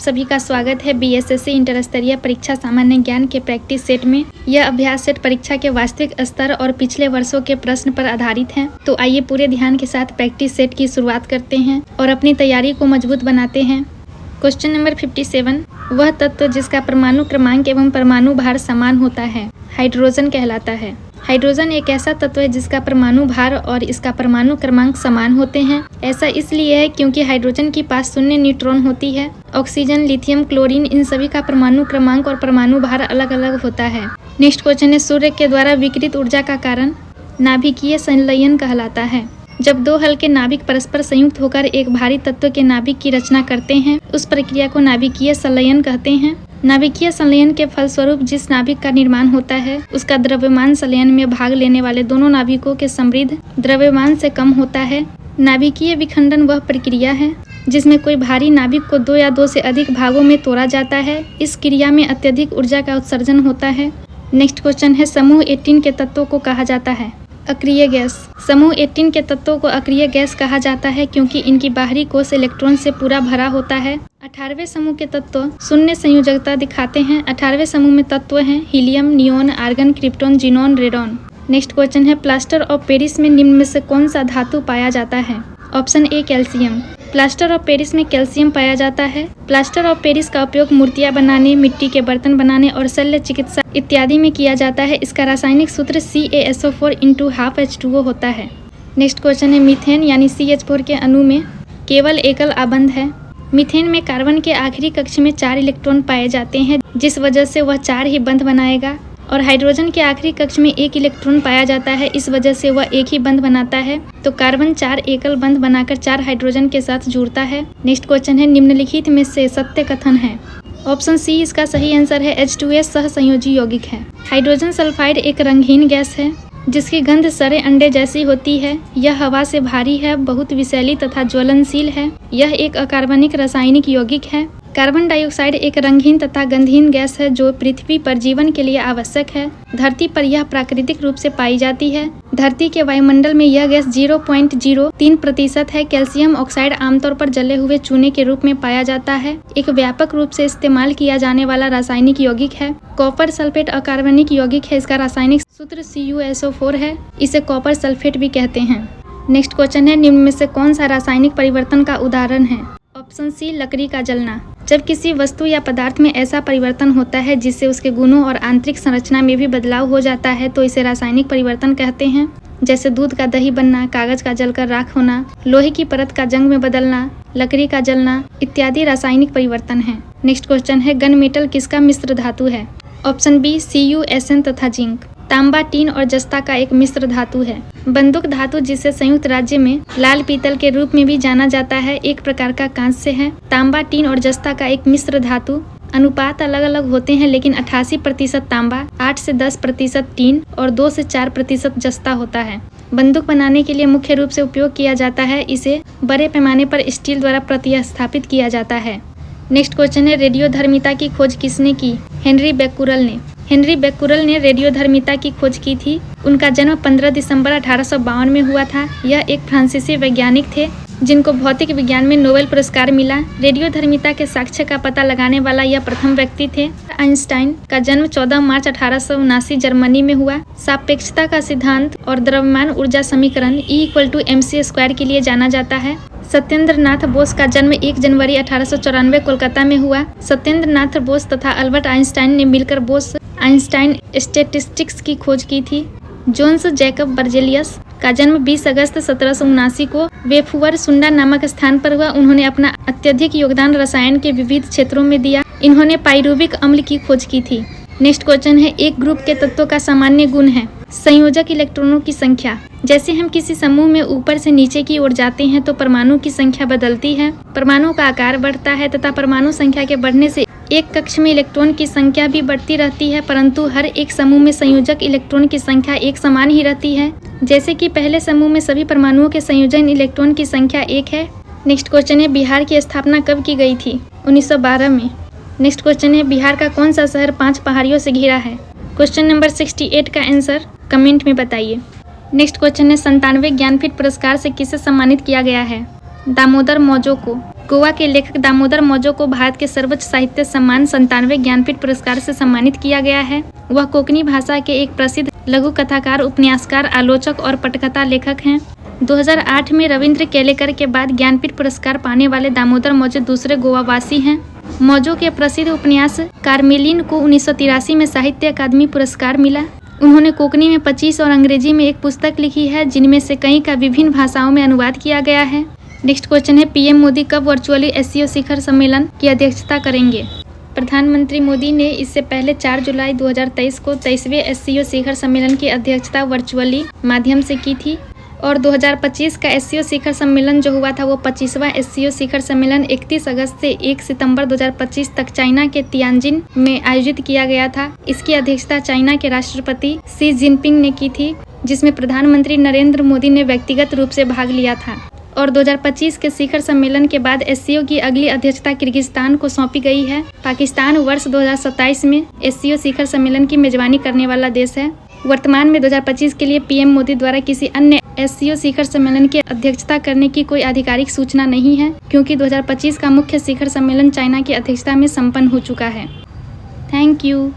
सभी का स्वागत है बीएसएससी इंटर स्तरीय परीक्षा सामान्य ज्ञान के प्रैक्टिस सेट में। यह अभ्यास सेट परीक्षा के वास्तविक स्तर और पिछले वर्षों के प्रश्न पर आधारित है। तो आइए पूरे ध्यान के साथ प्रैक्टिस सेट की शुरुआत करते हैं और अपनी तैयारी को मजबूत बनाते हैं। क्वेश्चन नंबर 57, वह तत्व जिसका परमाणु क्रमांक एवं परमाणु भार समान होता है हाइड्रोजन कहलाता है। हाइड्रोजन एक ऐसा तत्व है जिसका परमाणु भार और इसका परमाणु क्रमांक समान होते हैं। ऐसा इसलिए है क्योंकि हाइड्रोजन के पास शून्य न्यूट्रॉन होती है। ऑक्सीजन, लिथियम, क्लोरीन इन सभी का परमाणु क्रमांक और परमाणु भार अलग अलग होता है। नेक्स्ट क्वेश्चन है, सूर्य के द्वारा विकिरित ऊर्जा का कारण नाभिकीय संलयन कहलाता है। जब दो हल्के नाभिक परस्पर संयुक्त होकर एक भारी तत्व के नाभिक की रचना करते हैं उस प्रक्रिया को नाभिकीय संलयन कहते हैं। नाभिकीय संलयन के फलस्वरूप जिस नाभिक का निर्माण होता है उसका द्रव्यमान संलयन में भाग लेने वाले दोनों नाभिकों के समृद्ध द्रव्यमान से कम होता है। नाभिकीय विखंडन वह प्रक्रिया है जिसमें कोई भारी नाभिक को दो या दो से अधिक भागों में तोड़ा जाता है। इस क्रिया में अत्यधिक ऊर्जा का उत्सर्जन होता है। नेक्स्ट क्वेश्चन है, समूह 18 के तत्वों को कहा जाता है अक्रिय गैस। समूह 18 के तत्वों को अक्रिय गैस कहा जाता है क्योंकि इनकी बाहरी कोश इलेक्ट्रॉन से पूरा भरा होता है। 18वें समूह के तत्व शून्य संयोजकता दिखाते हैं। 18वें समूह में तत्व हैं helium, neon, argon, krypton, xenon, radon. Next question है, प्लास्टर ऑफ पेरिस में निम्न में से कौन सा धातु पाया जाता है? Option A calcium. Plaster of Paris में कैल्शियम पाया जाता है। प्लास्टर ऑफ पेरिस का उपयोग मूर्तियां बनाने, मिट्टी के बर्तन बनाने और शल्य चिकित्सा इत्यादि में किया जाता है। इसका रासायनिक सूत्र CaSO4 × 12H2O होता है। नेक्स्ट क्वेश्चन है, मीथेन यानी CH4 के अणु में केवल एकल आबंध है। मीथेन में कार्बन के आखिरी कक्ष में 4 इलेक्ट्रॉन पाए जाते हैं जिस वजह से वह 4 ही बंध बनाएगा और हाइड्रोजन के आखिरी कक्ष में 1 इलेक्ट्रॉन पाया जाता है, इस वजह से वह 1 ही बंध बनाता है। तो कार्बन 4 एकल बंध बनाकर 4 हाइड्रोजन के साथ जुड़ता है। नेक्स्ट क्वेश्चन है, निम्नलिखित में से सत्य कथन है? ऑप्शन सी इसका सही आंसर है। H2S सहसंयोजी यौगिक है। हाइड्रोजन सल्फाइड एक रंगहीन गैस है जिसकी गंध सड़े अंडे जैसी होती है। यह हवा से भारी है, बहुत विषैली तथा ज्वलनशील है। यह एक अकार्बनिक रासायनिक यौगिक है। कार्बन डाइऑक्साइड एक रंगहीन तथा गंधहीन गैस है जो पृथ्वी पर जीवन के लिए आवश्यक है। धरती पर यह प्राकृतिक रूप से पाई जाती है। धरती के वायुमंडल में यह गैस 0.03% है। कैल्शियम ऑक्साइड आमतौर पर जले हुए चूने के रूप में पाया जाता है। एक व्यापक रूप से इस्तेमाल किया जाने वाला रासायनिक यौगिक है। कॉपर सल्फेट अकार्बनिक यौगिक है। इसका रासायनिक सूत्र CuSO4 है। इसे कॉपर सल्फेट भी कहते हैं। नेक्स्ट क्वेश्चन है, निम्न में से कौन सा रासायनिक परिवर्तन का उदाहरण है? ऑप्शन सी लकड़ी का जलना। जब किसी वस्तु या पदार्थ में ऐसा परिवर्तन होता है जिससे उसके गुणों और आंतरिक संरचना में भी बदलाव हो जाता है तो इसे रासायनिक परिवर्तन कहते हैं। जैसे दूध का दही बनना, कागज का जलकर राख होना, लोहे की परत का जंग में बदलना, लकड़ी का जलना इत्यादि रासायनिक परिवर्तन है। नेक्स्ट क्वेश्चन है, गन मेटल किसका मिश्र धातु है? ऑप्शन बी CuSN तथा जिंक। तांबा, टीन और जस्ता का एक मिश्र धातु है। बंदूक धातु जिसे संयुक्त राज्य में लाल पीतल के रूप में भी जाना जाता है एक प्रकार का कांस्य है। तांबा, टीन और जस्ता का एक मिश्र धातु। अनुपात अलग अलग होते हैं लेकिन 88% तांबा, 8 से 10% टीन और 2 से 4% जस्ता होता है। बंदूक बनाने के लिए मुख्य रूप से उपयोग किया जाता है। इसे बड़े पैमाने पर स्टील द्वारा प्रतिस्थापित किया जाता है। नेक्स्ट क्वेश्चन है, रेडियोधर्मिता की खोज किसने की? हेनरी बेक्यूरेल ने। हेनरी बेक्यूरेल ने रेडियोधर्मिता की खोज की थी। उनका जन्म 15 दिसंबर 1852 में हुआ था। यह एक फ्रांसीसी वैज्ञानिक थे जिनको भौतिक विज्ञान में नोबेल पुरस्कार मिला। रेडियोधर्मिता के साक्ष्य का पता लगाने वाला यह प्रथम व्यक्ति थे। आइंस्टाइन का जन्म 14 मार्च 1879 जर्मनी में हुआ। सापेक्षता का सिद्धांत और द्रव्यमान ऊर्जा समीकरण E=mc² के लिए जाना जाता है। सत्येंद्र नाथ बोस का जन्म 1 जनवरी 1894 कोलकाता में हुआ। सत्येंद्र नाथ बोस तथा अल्बर्ट आइंस्टाइन ने मिलकर बोस आइंस्टाइन स्टैटिस्टिक्स की खोज की थी। जोन्स जैकब बर्जेलियस का जन्म 20 अगस्त 1779 को वेफुवर सुंडा नामक स्थान पर हुआ। उन्होंने अपना अत्यधिक योगदान रसायन के विविध क्षेत्रों में दिया। इन्होंने पाइरुविक अम्ल की खोज की थी। नेक्स्ट क्वेश्चन है, एक ग्रुप के तत्वों का सामान्य गुण है संयोजक इलेक्ट्रॉनों की संख्या। जैसे हम किसी समूह में ऊपर से नीचे की ओर जाते हैं तो परमाणु की संख्या बदलती है। परमाणु का आकार बढ़ता है तथा परमाणु संख्या के बढ़ने से एक कक्ष में इलेक्ट्रॉन की संख्या भी बढ़ती रहती है, परंतु हर एक समूह में संयोजक इलेक्ट्रॉन की संख्या एक समान ही रहती है। जैसे कि पहले समूह में सभी परमाणुओं के संयोजन इलेक्ट्रॉन की संख्या 1 है। नेक्स्ट क्वेश्चन है, बिहार की स्थापना कब की गई थी? 1912 में। नेक्स्ट क्वेश्चन है, बिहार का कौन सा शहर 5 पहाड़ियों से घिरा है? क्वेश्चन नंबर 68 का आंसर कमेंट में बताइए। नेक्स्ट क्वेश्चन है, 97 ज्ञानपीठ पुरस्कार से किसे सम्मानित किया गया है? दामोदर मौजो को। गोवा के लेखक दामोदर मौजो को भारत के सर्वोच्च साहित्य सम्मान 97वें ज्ञानपीठ पुरस्कार से सम्मानित किया गया है। वह कोंकणी भाषा के एक प्रसिद्ध लघु कथाकार, उपन्यासकार, आलोचक और पटकथा लेखक हैं। 2008 में रविंद्र केलेकर के बाद ज्ञानपीठ पुरस्कार पाने वाले दामोदर मौजो दूसरे गोवावासी हैं। मौजो के प्रसिद्ध उपन्यास कार्मेलीन को 1983 में साहित्य अकादमी पुरस्कार मिला। उन्होंने कोंकणी में 25 और अंग्रेजी में एक पुस्तक लिखी है, जिनमें से कई का विभिन्न भाषाओं में अनुवाद किया गया है। नेक्स्ट क्वेश्चन है, पीएम मोदी कब वर्चुअली एससीओ शिखर सम्मेलन की अध्यक्षता करेंगे? प्रधानमंत्री मोदी ने इससे पहले 4 जुलाई 2023 को 23वें एससीओ शिखर सम्मेलन की अध्यक्षता वर्चुअली माध्यम से की थी और 2025 का एससीओ शिखर सम्मेलन जो हुआ था वो 25वां एससीओ शिखर सम्मेलन 31 अगस्त से 1 सितंबर 2025 तक चाइना के तियानजिन में आयोजित किया गया था। इसकी अध्यक्षता चाइना के राष्ट्रपति शी जिनपिंग ने की थी, जिसमें प्रधानमंत्री नरेंद्र मोदी ने व्यक्तिगत रूप से भाग लिया था। और 2025 के शिखर सम्मेलन के बाद एससीओ की अगली अध्यक्षता किर्गिस्तान को सौंपी गई है। पाकिस्तान वर्ष 2027 में एससीओ शिखर सम्मेलन की मेजबानी करने वाला देश है। वर्तमान में 2025 के लिए पीएम मोदी द्वारा किसी अन्य एससीओ शिखर सम्मेलन की अध्यक्षता करने की कोई आधिकारिक सूचना नहीं है, क्योंकि 2025 का मुख्य शिखर सम्मेलन चाइना की अध्यक्षता में संपन्न हो चुका है। Thank you.